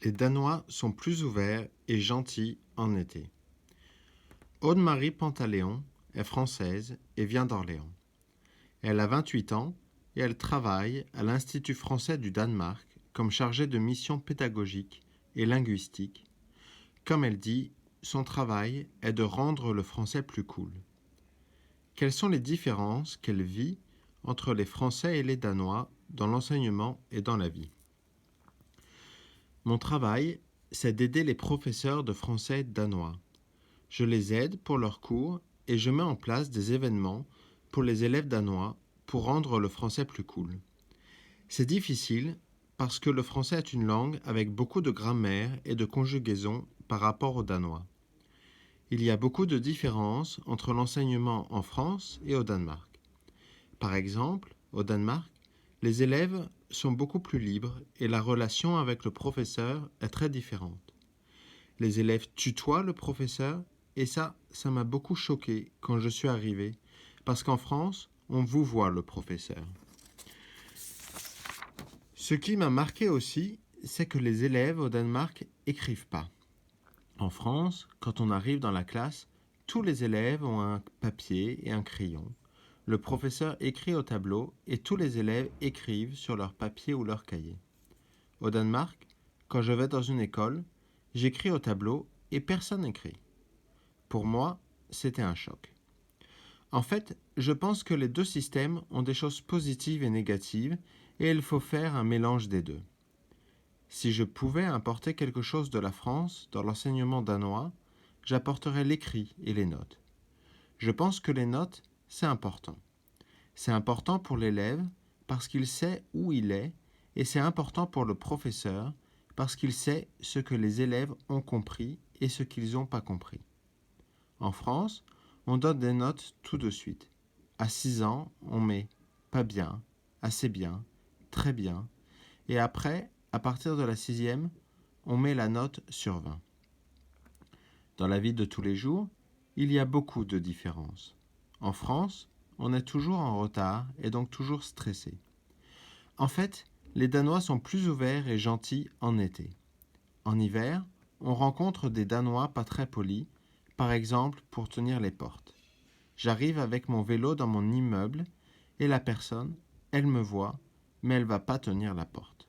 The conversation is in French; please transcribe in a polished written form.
Les Danois sont plus ouverts et gentils en été. Aude-Marie Pantaléon est française et vient d'Orléans. Elle a 28 ans et elle travaille à l'Institut français du Danemark comme chargée de mission pédagogique et linguistique. Comme elle dit, son travail est de rendre le français plus cool. Quelles sont les différences qu'elle vit entre les Français et les Danois dans l'enseignement et dans la vie? Mon travail, c'est d'aider les professeurs de français danois. Je les aide pour leurs cours et je mets en place des événements pour les élèves danois pour rendre le français plus cool. C'est difficile parce que le français est une langue avec beaucoup de grammaire et de conjugaison par rapport au danois. Il y a beaucoup de différences entre l'enseignement en France et au Danemark. Par exemple, au Danemark, les élèves sont beaucoup plus libres et la relation avec le professeur est très différente. Les élèves tutoient le professeur et ça m'a beaucoup choqué quand je suis arrivé parce qu'en France, on vouvoie le professeur. Ce qui m'a marqué aussi, c'est que les élèves au Danemark écrivent pas. En France, quand on arrive dans la classe, tous les élèves ont un papier et un crayon. Le professeur écrit au tableau et tous les élèves écrivent sur leur papier ou leur cahier. Au Danemark, quand je vais dans une école, j'écris au tableau et personne n'écrit. Pour moi, c'était un choc. En fait, je pense que les deux systèmes ont des choses positives et négatives et il faut faire un mélange des deux. Si je pouvais importer quelque chose de la France dans l'enseignement danois, j'apporterais l'écrit et les notes. Je pense que les notes, c'est important. C'est important pour l'élève parce qu'il sait où il est et c'est important pour le professeur parce qu'il sait ce que les élèves ont compris et ce qu'ils n'ont pas compris. En France, on donne des notes tout de suite. À 6 ans, on met pas bien, assez bien, très bien. Et après, à partir de la 6e, on met la note sur 20. Dans la vie de tous les jours, il y a beaucoup de différences. En France, on est toujours en retard et donc toujours stressé. En fait, les Danois sont plus ouverts et gentils en été. En hiver, on rencontre des Danois pas très polis, par exemple pour tenir les portes. J'arrive avec mon vélo dans mon immeuble et la personne, elle me voit, mais elle ne va pas tenir la porte.